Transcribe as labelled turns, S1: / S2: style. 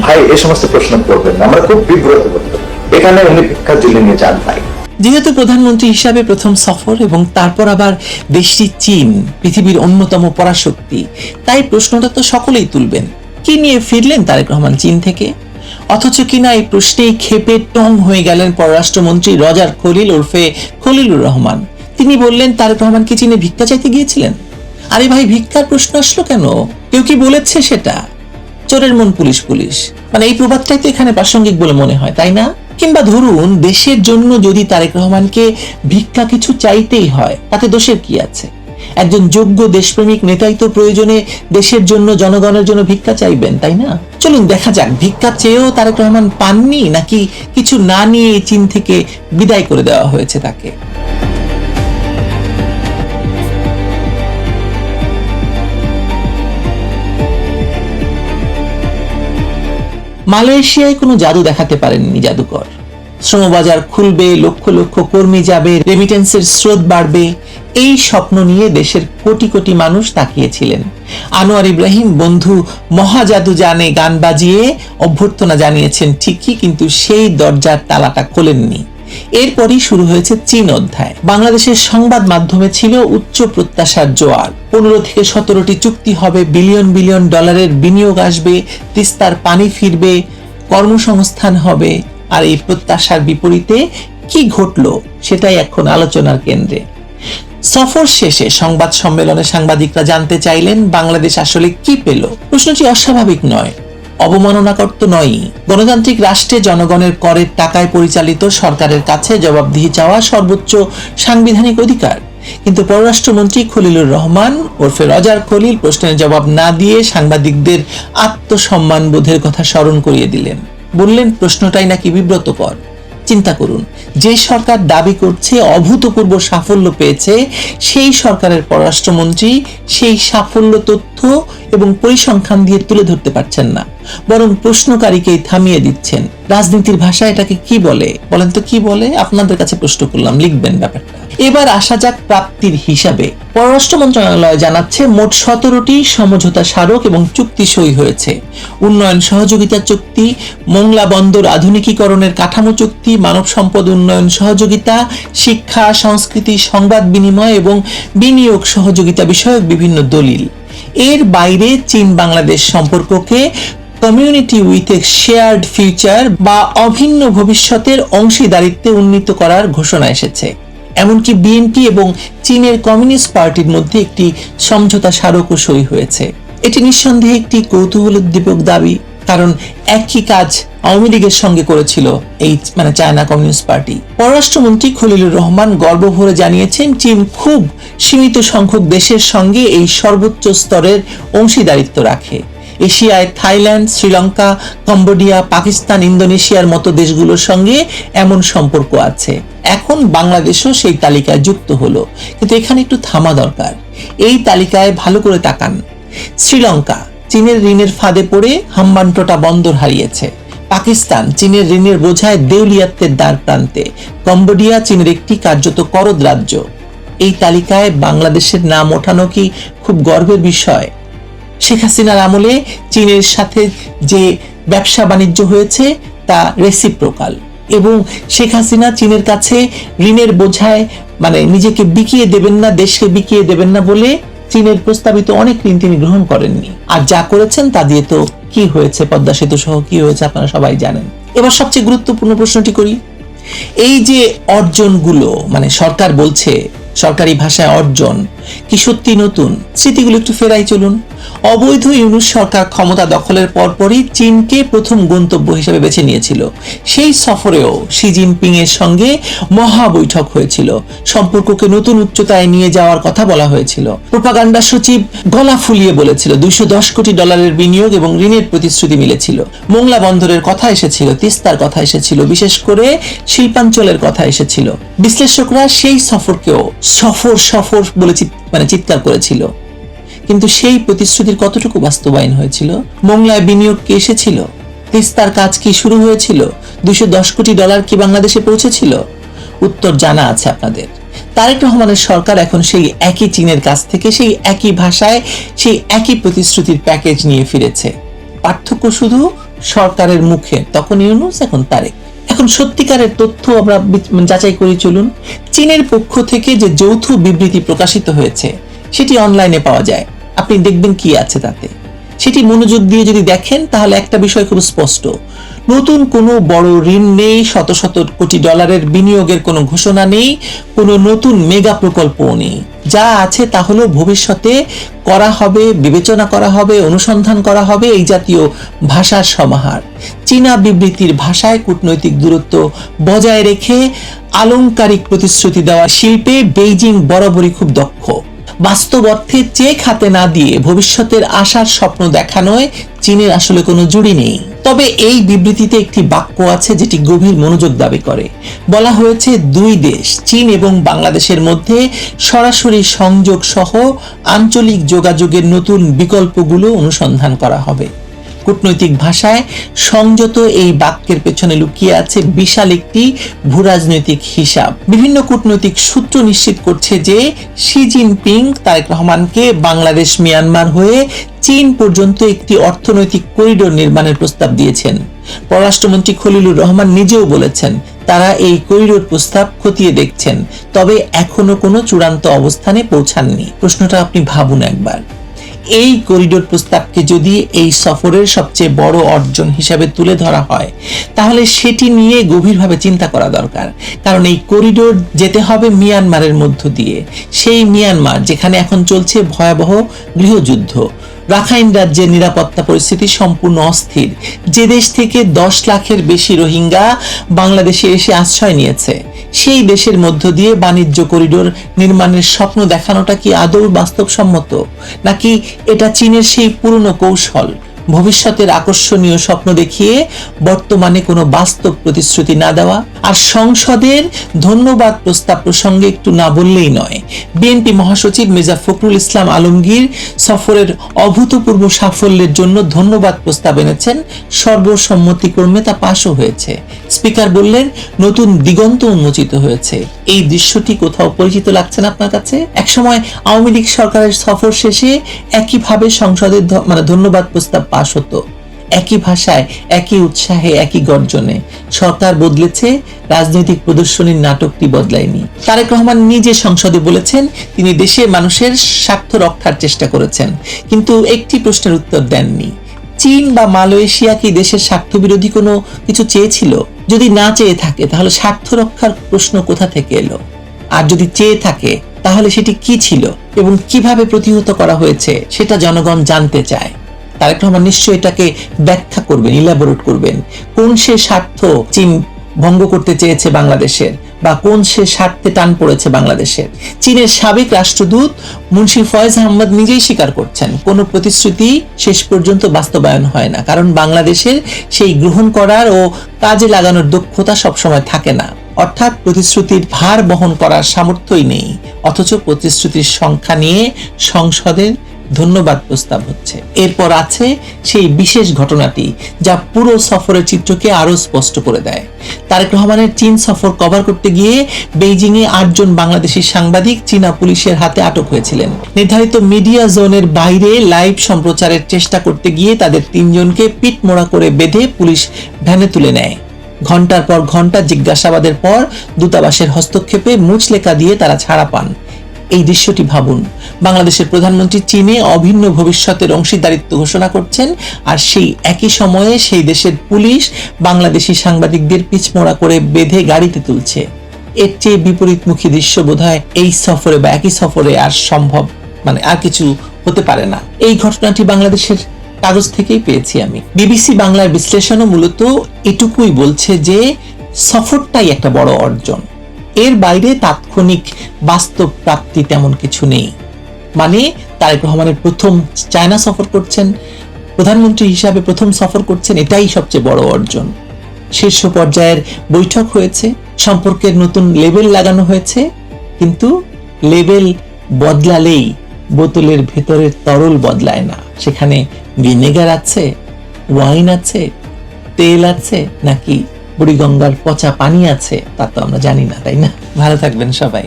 S1: ভাই এই সমস্ত প্রশ্ন করবেন না, আমরা খুব বিব্রত বোধ করি। এখানে উনি ভিক্ষার জন্য নিয়ে যান নাই।
S2: যেহেতু প্রধানমন্ত্রী হিসাবে প্রথম সফর এবং তারপর আবার দেশটি চীন, পৃথিবীর অন্যতম পরাশক্তি, তাই প্রশ্নটা তো সকলেই তুলবেন, কি নিয়ে ফিরলেন তারেক রহমান চীন থেকে? অথচ কিনা এই প্রশ্নেই ক্ষেপে টং হয়ে গেলেন পররাষ্ট্রমন্ত্রী রজার খলিল ওরফে খলিলুর রহমান। তিনি বললেন তারেক রহমান কি চীনে ভিক্ষা চাইতে গিয়েছিলেন? আরে ভাই, ভিক্ষার প্রশ্ন আসলো কেন? কেউ কি বলেছে সেটা? চোরের মন পুলিশ পুলিশ, মানে এই প্রবাদটাই তো এখানে প্রাসঙ্গিক বলে মনে হয়, তাই না? কিংবা ধরুন দেশের জন্য যদি তারেক রহমানকে ভিক্ষা কিছু চাইতেই হয়, তাতে দোষের কি আছে? একজন যোগ্য দেশপ্রেমিক নেতাই তো প্রয়োজনে দেশের জন্য, জনগণের জন্য ভিক্ষা চাইবেন, তাই না? চলুন দেখা যাক, ভিক্ষা চেয়েও তারেক রহমান পাননি, নাকি কিছু না নিয়ে চীন থেকে বিদায় করে দেওয়া হয়েছে তাকে। মালয়েশিয়ায় কোনো জাদু দেখাতে পারেননি জাদুকর। শ্রমবাজার খুলবে, লক্ষ লক্ষ কর্মী যাবে, রেমিটেন্সের স্রোত বাড়বে, এই স্বপ্ন নিয়ে দেশের কোটি কোটি মানুষ তাকিয়েছিলেন। আনোয়ার ইব্রাহিম বন্ধু মহাজাদু জানে গান বাজিয়ে অভ্যর্থনা জানিয়েছেন ঠিকই, কিন্তু সেই দরজার তালাটা খোলেননি। এরপরই শুরু হয়েছে চীন অধ্যায়। বাংলাদেশের সংবাদ মাধ্যমে ছিল উচ্চ প্রত্যাশার জোয়ার। 15 থেকে 17টি চুক্তি হবে, বিলিয়ন বিলিয়ন ডলারের বিনিয়োগ আসবে, তিস্তার পানি ফিরবে, কর্মসংস্থান হবে। আর এই প্রত্যাশার বিপরীতে কি ঘটলো সেটাই এখন আলোচনার কেন্দ্রে। সফর শেষে সংবাদ সম্মেলনে সাংবাদিকরা জানতে চাইলেন বাংলাদেশ আসলে কি পেল। প্রশ্নটি অস্বাভাবিক নয়, অবমাননাকর তো নয়। গণতান্ত্রিক রাষ্ট্রে জনগণের করের টাকায় পরিচালিত সরকারের কাছে জবাবদিহি চাওয়া সর্বোচ্চ সাংবিধানিক অধিকার। কিন্তু পররাষ্ট্রমন্ত্রী খলিলুর রহমান ওরফে রজার খলিল প্রশ্নের জবাব না দিয়ে সাংবাদিকদের আত্মসম্মান বোধের কথা স্মরণ করিয়ে দিলেন। বললেন প্রশ্নটাই নাকি বিব্রতকর। চিন্তা করুন, যে সরকার দাবি করছে অভূতপূর্ব সাফল্য পেয়েছে, সেই সরকারের পররাষ্ট্রমন্ত্রী সেই সাফল্য তথ্য এবং পরিসংখ্যান দিয়ে তুলে ধরতে পারছেন না, বরং প্রশ্নকারীকেই থামিয়ে দিচ্ছেন। রাজনীতির ভাষায় এটাকে কি বলে বলেন তো? কি বলে? আপনাদের কাছে প্রশ্ন করলাম, লিখবেন ব্যাপারটা। এবার আসা যাক প্রাপ্তির হিসাবে। পররাষ্ট্র মন্ত্রণালয় জানাচ্ছে মোট 17টি সমঝোতা স্মারক এবং চুক্তি সই হয়েছে। উন্নয়ন সহযোগিতা চুক্তি, মোংলা বন্দর আধুনিকীকরণের কাঠামো চুক্তি, মানব সম্পদ উন্নয়ন সহযোগিতা, শিক্ষা, সংস্কৃতি, সংবাদ বিনিময় এবং বিনিয়োগ সহযোগিতা বিষয়ক বিভিন্ন দলিল। এর বাইরে চীন বাংলাদেশ সম্পর্ককে community with a shared future বা অভিন্ন ভবিষ্যতের অংশীদারিত্বে উন্নীত করার ঘোষণা এসেছে। এমনকি বিএনপি এবং চীনের কমিউনিস্ট পার্টির মধ্যে একটি সমঝোতা স্মারকও সই হয়েছে। এটি নিঃসন্দেহে একটি কৌতূহলোদ্দীপক দাবি, কারণ একই কাজ আওয়ামী লীগের সঙ্গে করেছিল এই চায়না কমিউনিস্ট পার্টি। পররাষ্ট্রমন্ত্রী খলিলুর রহমান গর্ব ভরে জানিয়েছেন চীন খুব সীমিত সংখ্যক দেশের সঙ্গে এই সর্বোচ্চ স্তরের অংশীদারিত্ব রাখে। এশিয়ায় থাইল্যান্ড, শ্রীলঙ্কা, কম্বোডিয়া, পাকিস্তান, ইন্দোনেশিয়ার মতো দেশগুলোর সঙ্গে এমন সম্পর্ক আছে। এখন বাংলাদেশও সেই তালিকায় যুক্ত হলো, কিন্তু এখানে একটু থামা দরকার। এই তালিকায় ভালো করে তাকান। শ্রীলঙ্কা চীনের ঋণের ফাঁদে পড়ে হাম্বানটোটা বন্দর হারিয়েছে। পাকিস্তান চীনের ঋণের বোঝায় দেউলিয়াত্বের দ্বার প্রান্তে। কম্বোডিয়া চীনের একটি কার্যত করদ রাজ্য। এই তালিকায় বাংলাদেশের নাম ওঠানো কি খুব গর্বের বিষয়? শেখ হাসিনার আমলে চীনের সাথে যে ব্যবসা বাণিজ্য হয়েছে তা রেসিপ্রোকাল, এবং শেখ হাসিনা চীনের কাছে ঋণের বোঝায় নিজেকে বিকিয়ে দেবেন না, দেশকে বিকিয়ে দেবেন না বলে চীনের প্রস্তাবিত অনেক ঋণ তিনি গ্রহণ করেননি। আর যা করেছেন তা দিয়ে তো কি হয়েছে, পদ্মা সেতু সহ কি হয়েছে আপনারা সবাই জানেন। এবার সবচেয়ে গুরুত্বপূর্ণ প্রশ্নটি করি। এই যে অর্জনগুলো, সরকার বলছে সরকারি ভাষায় অর্জন, কি সত্যি নতুন? স্মৃতিগুলো একটু ফেরাই চলুন। অবৈধ ইউনূস সরকার ক্ষমতা দখলের পরপরই চীনকে প্রথম গন্তব্য হিসেবে বেছে নিয়েছিল। সেই সফরেও শি জিনপিং এর সঙ্গে মহা বৈঠক হয়েছিল। সম্পর্ককে নতুন উচ্চতায় নিয়ে যাওয়ার কথা বলা হয়েছিল। প্রোপাগান্ডা সচিব গলা ফুলিয়ে বলেছিল 210 কোটি ডলারের বিনিয়োগ এবং ঋণের প্রতিশ্রুতি মিলেছিল। মোংলা বন্দরের কথা এসেছিল, তিস্তার কথা এসেছিল, বিশেষ করে শিল্পাঞ্চলের কথা এসেছিল। বিশ্লেষকরা সেই সফরকেও সফর বলে চিৎকার করেছিল। কিন্তু সেই প্রতিশ্রুতির কতটুকু বাস্তবায়ন হয়েছিল? মোংলায় বিনিয়োগ কি এসেছিল? তিস্তার কাজ কি শুরু হয়েছিল? 210 কোটি ডলার কি বাংলাদেশে পৌঁছেছিল? উত্তর জানা আছে আপনাদের। তারেক রহমানের সরকার এখন সেই একই চীনের কাছ থেকে সেই একই ভাষায় সেই একই প্রতিশ্রুতির প্যাকেজ নিয়ে ফিরেছে। পার্থক্য শুধু সরকারের মুখে, তখন ইউনূস, এখন তারেক। এখন সত্যিকারের তথ্য আমরা যাচাই করে চলুন। চীনের পক্ষ থেকে যে যৌথ বিবৃতি প্রকাশিত হয়েছে সেটি অনলাইনে পাওয়া যায়, আপনি দেখবেন কি আছে তাতে। সেটি মনোযোগ দিয়ে যদি দেখেন তাহলে একটা বিষয় খুব স্পষ্ট, নতুন কোনো বড় ঋণ নেই, শত শত কোটি ডলারের বিনিয়োগের কোনো ঘোষণা নেই, কোনো নতুন মেগা প্রকল্পও নেই। যা আছে তা হলো ভবিষ্যতে করা হবে, বিবেচনা করা হবে, অনুসন্ধান করা হবে এই জাতীয় ভাষার সমাহার। চীনা বিবৃতির ভাষায় কূটনৈতিক দূরত্ব বজায় রেখে আলংকারিক প্রতিশ্রুতি দেওয়া শিল্পে বেইজিং বরাবরই খুব দক্ষ। বাস্তব অর্থে চেক হাতে না দিয়ে ভবিষ্যতের আশার স্বপ্ন দেখানোয় চীনের আসলে কোনো জুড়ি নেই। তবে এই বিবৃতিতে একটি বাক্য আছে যেটি গভীর মনোযোগ দাবি করে। বলা হয়েছে দুই দেশ চীন এবং বাংলাদেশের মধ্যে সরাসরি সংযোগ সহ আঞ্চলিক যোগাযোগের নতুন বিকল্পগুলো অনুসন্ধান করা হবে। কূটনৈতিক ভাষায় সংযত এই বাক্যের পেছনে লুকিয়ে আছে বিশাল একটি ভূরাজনৈতিক হিসাব। বিভিন্ন কূটনৈতিক সূত্র নিশ্চিত করছে যে শি জিনপিং তারেক রহমানকে বাংলাদেশ মিয়ানমার হয়ে চীন পর্যন্ত একটি অর্থনৈতিক করিডোর নির্মাণের প্রস্তাব দিয়েছেন। পররাষ্ট্রমন্ত্রী খলিলুর রহমান নিজেও বলেছেন তারা এই করিডোর প্রস্তাব খতিয়ে দেখছেন, তবে এখনো কোনো চূড়ান্ত অবস্থানে পৌঁছাননি। প্রশ্নটা আপনি ভাবুন একবার, এই করিডোর প্রস্তাবকে যদি এই সফরের সবচেয়ে বড় অর্জন হিসাবে তুলে ধরা হয় তাহলে সেটি নিয়ে গভীরভাবে চিন্তা করা দরকার। কারণ এই করিডোর যেতে হবে মিয়ানমারের মধ্য দিয়ে, সেই মিয়ানমার যেখানে এখন চলছে ভয়াবহ গৃহযুদ্ধ। রাখাইন রাজ্যের নিরাপত্তা পরিস্থিতি সম্পূর্ণ অস্থির। যে দেশ থেকে 10 লাখের বেশি রোহিঙ্গা বাংলাদেশে এসে আশ্রয় নিয়েছে, সেই দেশের মধ্য দিয়ে বাণিজ্য করিডোর নির্মাণের স্বপ্ন দেখানোটা কি আদৌ বাস্তবসম্মত, নাকি এটা চীনের সেই পুরনো কৌশল, ভবিষ্যতের আকর্ষণীয় স্বপ্ন দেখিয়ে বর্তমানে কোনো বাস্তব প্রতিশ্রুতি না দেওয়া? আর সংসদের ধন্যবাদ প্রস্তাব প্রসঙ্গে একটু না বললেই নয়। বিএনপি মহাসচিব মির্জা ফখরুল ইসলাম আলমগীর সফরের অভূতপূর্ব সাফল্যের জন্য ধন্যবাদ প্রস্তাব এনেছেন, সর্বসম্মতিক্রমে তা পাশও হয়েছে। স্পিকার বললেন নতুন দিগন্ত উন্মোচিত হয়েছে। এই দৃশ্যটি কোথাও পরিচিত লাগছে না আপনার কাছে? একসময় আওয়ামী লীগ সরকারের সফর শেষে একইভাবে সংসদের ধন্যবাদ প্রস্তাব পাশ হতো, একই ভাষায়, একই উৎসাহে, একই গর্জনে। সরকার বদলেছে, রাজনৈতিক প্রদর্শনীর নাটকটি বদলায়নি। তারেক রহমান নিজে সংসদে বলেছেন তিনি দেশের মানুষের স্বার্থ রক্ষার চেষ্টা করেছেন, কিন্তু একটি প্রশ্নের উত্তর দেননি। চীন বা মালয়েশিয়া কি দেশের স্বার্থ বিরোধী কোনো কিছু চেয়েছিল? যদি না চেয়ে থাকে তাহলে স্বার্থ রক্ষার প্রশ্ন কোথা থেকে এলো? আর যদি চেয়ে থাকে তাহলে সেটি কি ছিল এবং কিভাবে প্রতিহত করা হয়েছে সেটা জনগণ জানতে চায়। তারেক রহমান নিশ্চয়ই এটাকে ব্যাখ্যা করবেন, ইলাবোরেট করবেন। কোন সে স্বার্থ চীন ভঙ্গ করতে চেয়েছে বাংলাদেশের, বা কোন সে স্বার্থে টান পড়েছে বাংলাদেশের? চীনের সাবেক রাষ্ট্রদূত মুন্সি ফয়েজ আহমদ নিজেই স্বীকার করছেন কোনো প্রতিশ্রুতি শেষ পর্যন্ত বাস্তবায়ন হয় না, কারণ বাংলাদেশের সেই গ্রহণ করার ও কাজে লাগানোর দক্ষতা সবসময় থাকে না। অর্থাৎ প্রতিশ্রুতির ভার বহন করার সামর্থ্যই নেই, অথচ প্রতিশ্রুতির সংখ্যা নিয়ে সংসদের ধন্যবাদ প্রস্তাব হচ্ছে। এরপর আছে সেই বিশেষ ঘটনাটি যা পুরো সফরের চিত্রকে আরো স্পষ্ট করে দেয়। তারেক রহমানের চীন সফর কভার করতে গিয়ে বেইজিং এ 8 জন বাংলাদেশি সাংবাদিক চীনা পুলিশের হাতে আটক হয়েছিলেন। নির্ধারিত মিডিয়া জোনের বাইরে লাইভ সম্প্রচারের চেষ্টা করতে গিয়ে তাদের 3 জনকে পিঠমোড়া করে বেঁধে পুলিশ ভ্যানে তুলে নেয়। ঘন্টার পর ঘন্টা জিজ্ঞাসাবাদের পর দূতাবাসের হস্তক্ষেপে মুচলেকা দিয়ে তারা ছাড়া পান। এই দৃশ্যটি ভাবুন, বাংলাদেশের প্রধানমন্ত্রী চীনে অভিন্ন ভবিষ্যতের অংশীদারিত্ব ঘোষণা করছেন, আর সেই একই সময়ে সেই দেশের পুলিশ বাংলাদেশি সাংবাদিকদের পিছমোড়া করে বেঁধে গাড়িতে তুলছে। এর চেয়ে বিপরীতমুখী দৃশ্য বোধহয় এই সফরে বা একই সফরে আর সম্ভব আর কিছু হতে পারে না। এই ঘটনাটি বাংলাদেশের কাগজ থেকেই পেয়েছি আমি। বিবিসি বাংলার বিশ্লেষণও মূলত এটুকুই বলছে যে সফরটাই একটা বড় অর্জন, এর বাইরে তাৎক্ষণিক বাস্তব প্রাপ্তি তেমন কিছু নেই। তারেক রহমানের প্রথম চায়না সফর করছেন, প্রধানমন্ত্রী হিসাবে প্রথম সফর করছেন, এটাই সবচেয়ে বড় অর্জন। শীর্ষ পর্যায়ের বৈঠক হয়েছে, সম্পর্কের নতুন লেভেল লাগানো হয়েছে, কিন্তু লেভেল বদলালেই বোতলের ভেতরের তরল বদলায় না। সেখানে ভিনেগার আছে, ওয়াইন আছে, তেল আছে, নাকি বুড়িগঙ্গার পচা পানি আছে তা তো আমরা জানি না, তাই না? ভালো থাকবেন সবাই।